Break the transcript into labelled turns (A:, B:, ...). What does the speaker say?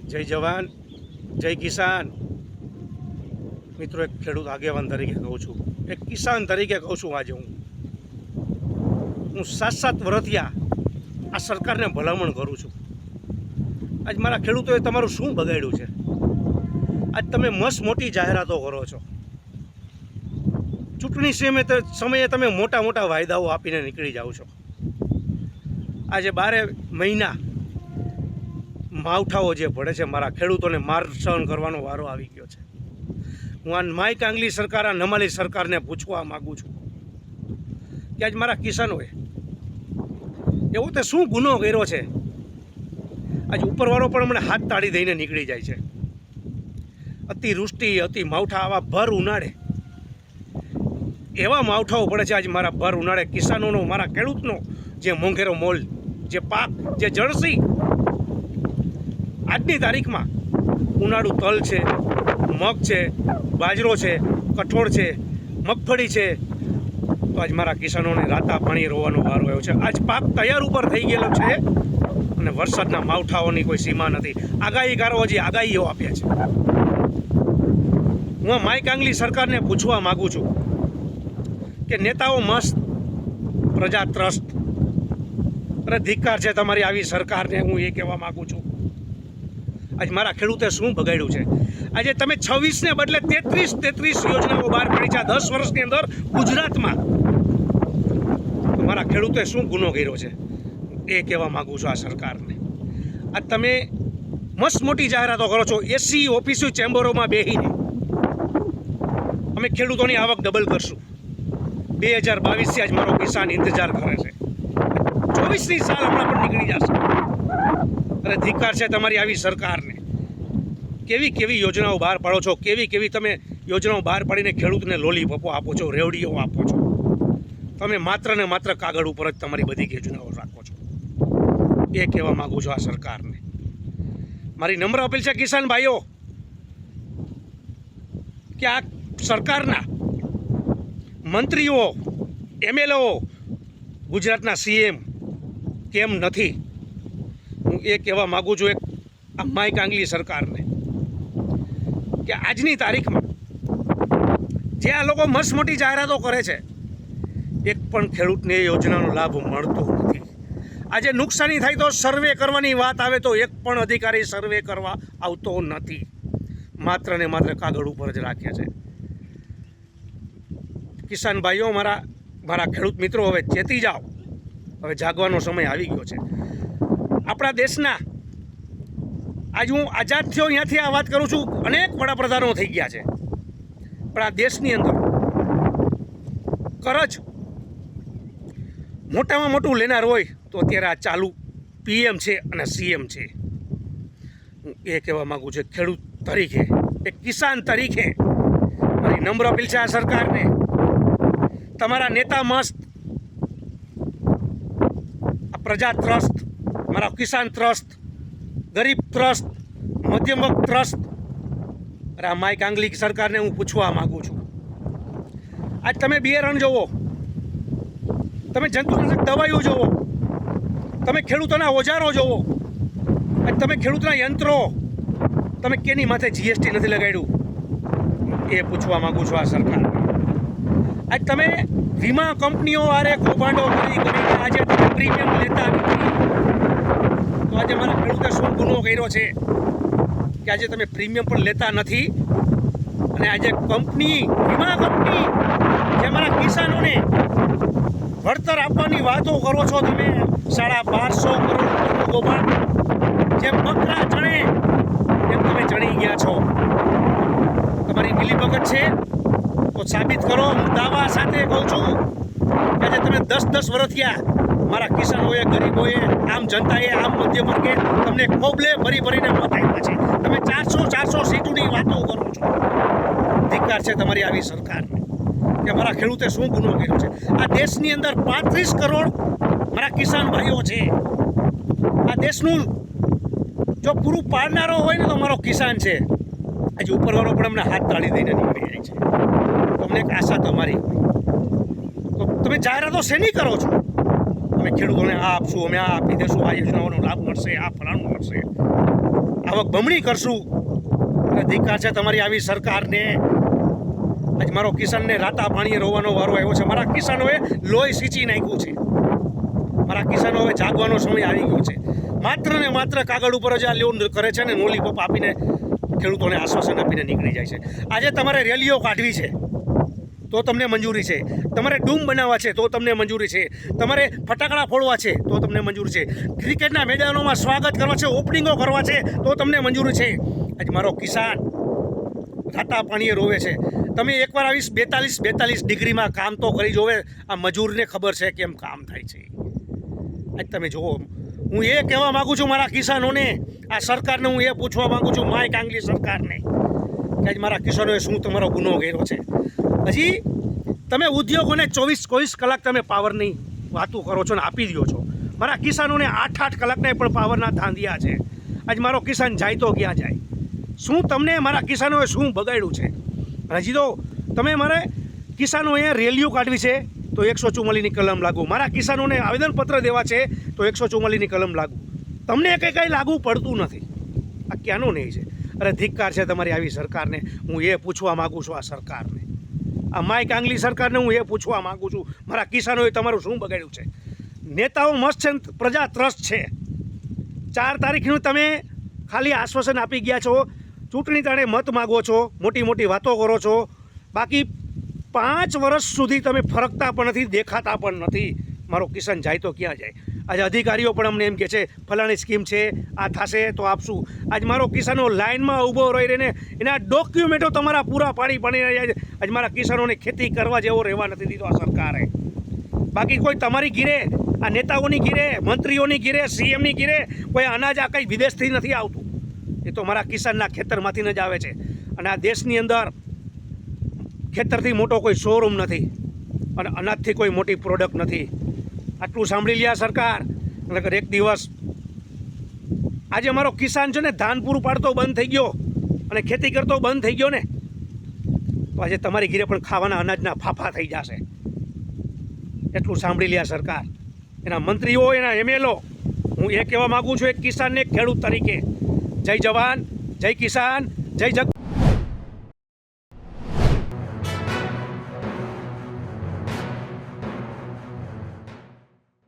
A: જય જવાન, જય કિસાન. મિત્રો, એક ખેડૂત આગેવાન તરીકે કહું છું, એક કિસાન તરીકે કહું છું. આજે હું 7 વર્ષથી આ સરકારને ભલામણ કરું છું. આજ મારા ખેડૂતોએ તમારું શું બગાડ્યું છે? આજ તમે મસ્ત મોટી જાહેરાતો કરો છો. ચૂંટણી સમયે તમે મોટા મોટા વાયદાઓ આપીને નીકળી જાઓ છો. આજે 12 મહિના માવઠાઓ જે પડે છે, મારા ખેડૂતોને માર સહન કરવાનો વારો આવી ગયો છે. હું આ માય કાંગલી સરકાર, આ નમાલી સરકારને પૂછવા માગું છું કે આજ મારા કિસાનોએ એવો તે શું ગુનો કર્યો છે? આજ ઉપરવાળો પણ અમને હાથ તાળી દઈને નીકળી જાય છે. અતિવૃષ્ટિ, અતિ માવઠા, આવા ભર ઉનાળે એવા માવઠાઓ પડે છે. આજ મારા ભર ઉનાળે કિસાનોનો, મારા ખેડૂતનો જે મોંઘેરો મોલ, જે પાક, જે જળસી, આજની તારીખમાં ઉનાળુ તલ છે, મગ છે, બાજરો છે, કઠોળ છે, મગફળી છે, તો આજ મારા કિસાનોને રાતા પાણી રોવાનો વારો આવ્યો છે. આજ પાક તૈયાર ઉપર થઈ ગયેલો છે અને વરસાદના માવઠાઓની કોઈ સીમા નથી. આગાહીકારો હજી આગાહીઓ આપ્યા છે. હું માય કાંગલી સરકારને પૂછવા માગું છું કે નેતાઓ મસ્ત, પ્રજા ત્રસ્ત. અરે ધિક્કાર છે તમારી આવી સરકારને. હું એ કહેવા માગું છું, આજ મારા ખેડૂતે શું બગાડ્યું છે? આજે તમે 26 ને બદલે 33 યોજનાઓ બહાર પાડી છે 10 વર્ષની અંદર ગુજરાતમાં. મારા ખેડૂતે શું ગુનો કર્યો છે એ કહેવા માગું છું આ સરકારને. આ તમે મસ્ત મોટી જાહેરાતો કરો છો. એસી ઓફિસો, ચેમ્બરોમાં બેસીને અમે ખેડૂતોની આવક ડબલ કરશું. 2022થી આજ મારો કિસાન ઇંતજાર કરે છે. 24ની સાલ હમણાં પણ નીકળી જશે. અરે ધિક્કાર છે તમારી આવી સરકારને. કેવી કેવી યોજનાઓ બહાર પાડો છો, કેવી કેવી તમે યોજનાઓ બહાર પાડીને ખેડૂતને લોલીપોપો આપો છો, રેવડીઓ આપો છો. તમે માત્ર ને માત્ર કાગળ ઉપર જ તમારી બધી યોજનાઓ રાખો છો. એ કહેવા માગું છું આ સરકારને. મારી નમ્ર અપીલ છે કિસાન ભાઈઓ કે આ સરકારના મંત્રીઓ, એમએલઓ, ગુજરાતના સીએમ કેમ નથી? હું એ કહેવા માગું છું એક આ માય કાંગલી સરકારને કે આજની તારીખમાં જે આ લોકો મસ્ત મોટી જાહેરાતો કરે છે, એક પણ ખેડૂતને એ યોજનાનો લાભ મળતો નથી. આજે નુકસાની થાય તો સર્વે કરવાની વાત આવે તો એક પણ અધિકારી સર્વે કરવા આવતો નથી. માત્ર ને માત્ર કાગળ ઉપર જ રાખ્યા છે. કિસાન ભાઈઓ, મારા ખેડૂત મિત્રો, હવે ચેતી જાઓ. હવે જાગવાનો સમય આવી ગયો છે. આપણા દેશના, આજ હું આઝાદ થયો અહીંયાથી આ વાત કરું છું, અનેક વડાપ્રધાનો થઈ ગયા છે, પણ આ દેશની અંદર કરજ મોટામાં મોટું લેનાર હોય તો અત્યારે આ ચાલુ પીએમ છે અને સીએમ છે. હું એ કહેવા માગું છું ખેડૂત તરીકે, એક કિસાન તરીકે મારી નમ્ર અપીલ છે આ સરકારને. તમારા નેતા મસ્ત, આ પ્રજા ત્રસ્ત, મારા કિસાન ત્રસ્ત, ગરીબ ત્રસ્ત, મધ્યમ વર્ગ ત્રસ્ત. અરે આ માય કાંગલી સરકારને હું પૂછવા માગું છું, આજ તમે બિયારણ જોવો, તમે જંતુનાશક દવાઈઓ જોવો, તમે ખેડૂતોના ઓજારો જોવો, આજ તમે ખેડૂતના યંત્રો, તમે કેની માથે જીએસટી નથી લગાડ્યું? એ પૂછવા માગું છું આ સરકારને. આજ તમે વીમા કંપનીઓ આરે કૌભાંડો કરીને આજે તમે પ્રીમિયમ લેતા નથી. તો આજે મારા ખેડૂતે શું ગુનો કર્યો છે કે આજે તમે પ્રીમિયમ પણ લેતા નથી? અને આજે વીમા કંપની જે મારા કિસાનોને વળતર આપવાની વાતો કરો છો, તમે 1250 કરોડ રૂપિયાનું કૌભાંડ, જેમ બકરા ચણે એમ તમે ચણી ગયા છો. તમારી મિલીભગત છે તો સાબિત કરો. હું દાવા સાથે કહું છું કે આજે તમે 10 વર્ષ થયા, મારા કિસાનોએ, ગરીબોએ, આમ જનતાએ, આમ મધ્યમ વર્ગે તમને કોબલે ભરીને મત આપ્યા છે. તમે 400 સીટોની વાતો કરો છો. ધિક્કાર છે તમારી આવી સરકારને કે મારા ખેડૂતે શું ગુનો કર્યો છે. આ દેશની અંદર 35 કરોડ મારા કિસાન ભાઈઓ છે. આ દેશનું જો પૂરું પાડનારો હોય ને તો મારો કિસાન છે. આજે ઉપરવાળો પણ અમને હાથ તાળી દઈને નીકળી જાય છે. તમને એક આશા તમારી હોય તો તમે જાહેરાતો શેની કરો છો? અમે ખેડૂતોને આ આપશું, અમે આ આપી દઈશું, આ યોજનાઓનો લાભ મળશે, આ ફલાણું મળશે, આવક બમણી કરશું. અને ધિક્કાર છે તમારી આવી સરકારને. આજ મારો કિસાનને રાતા પાણીએ રોવાનો વારો આવ્યો છે. મારા કિસાનોએ લોહી સિંચી નાખ્યું છે. મારા કિસાનો હવે જાગવાનો સમય આવી ગયો છે. માત્ર ને માત્ર કાગળ ઉપર જ આ લોન કરે છે ને લોલીપોપ આપીને ખેડૂતોને આશ્વાસન આપીને નીકળી જાય છે. આજે તમારે રેલીઓ કાઢવી છે તો તમને મંજૂરી છે, તમારે ડૂમ બનાવવા છે તો તમને મંજૂરી છે, તમારે ફટાકડા ફોડવા છે તો તમને મંજૂરી છે, ક્રિકેટના મેદાનોમાં સ્વાગત કરવા છે, ઓપનિંગો કરવા છે તો તમને મંજૂરી છે. આજ મારો કિસાન રાતા પાણીએ રોવે છે. તમે એકવાર આવીશ 42 ડિગ્રીમાં કામ તો કરી જોવે. આ મજૂરને ખબર છે કેમ કામ થાય છે. આજ તમે જુઓ, હું એ કહેવા માગું છું મારા કિસાનોને, આ સરકારને હું એ પૂછવા માગું છું, માય કાંગલી સરકારને, કે આજ મારા કિસાનોએ શું તમારો ગુનો કર્યો છે. હજી તમે ઉદ્યોગોને 24 કલાક તમે પાવરની વાતો કરો છો ને આપી દો છો. મારા કિસાનોને 8 કલાકને પણ પાવરના ધાંધિયા છે. આજ મારો કિસાન જાય તો ક્યાં જાય? શું તમને મારા કિસાનોએ શું બગાડ્યું છે? હજી તો તમે મારે કિસાનોએ રેલીઓ કાઢવી છે તો 144ની કલમ લાગુ, મારા કિસાનોને આવેદનપત્ર દેવા છે તો 144ની કલમ લાગુ. તમને કંઈ લાગુ પડતું નથી. આ ક્યાંનો નહીં છે? અરે ધિક્કાર છે તમારી આવી સરકારને. હું એ પૂછવા માગું છું આ સરકારને, આ માય કાંગલી સરકારને હું એ પૂછવા માગું છું, મારા કિસાનોએ તમારું શું બગાડ્યું છે? નેતાઓ મસ્ત છે, પ્રજા ત્રસ્ત છે. 4 તારીખનું તમે ખાલી આશ્વાસન આપી ગયા છો, ચૂંટણી તાણે મત માગો છો, મોટી મોટી વાતો કરો છો, બાકી 5 વર્ષ સુધી તમે ફરકતા પણ નથી, દેખાતા પણ નથી. મારો કિસાન જાય તો ક્યાં જાય? આજે અધિકારીઓ પણ અમને એમ કહે છે ફલાણી સ્કીમ છે, આ થશે તો આપશું. આજ મારો કિસાનો લાઇનમાં ઊભો રહી રહીને એના ડોક્યુમેન્ટો તમારા પૂરા પાડી રહ્યા છે. આજ મારા કિસાનોને ખેતી કરવા જેવો રહેવા નથી દીધો આ સરકારે. બાકી કોઈ તમારી ઘીરે, આ નેતાઓની ઘીરે, મંત્રીઓની ઘીરે, સીએમની ઘીરે કોઈ અનાજ આ કંઈ વિદેશથી નથી આવતું. એ તો મારા કિસાનના ખેતરમાંથી જ આવે છે. અને આ દેશની અંદર ખેતરથી મોટો કોઈ શોરૂમ નથી અને અનાજથી કોઈ મોટી પ્રોડક્ટ નથી. આટલું સાંભળી લ્યા સરકાર. એટલે એક દિવસ આજે અમારો કિસાન છે ને ધાન પૂરું પાડતો બંધ થઈ ગયો અને ખેતી કરતો બંધ થઈ ગયો ને, તો આજે તમારી ઘીરે પણ ખાવાના અનાજના ફાફા થઈ જશે. એટલું સાંભળી લ્યા સરકાર, એના મંત્રીઓ, એના એમએલઓ. હું એ કહેવા માગું છું એક કિસાનને, ખેડૂત તરીકે, જય જવાન, જય કિસાન, જય જગ.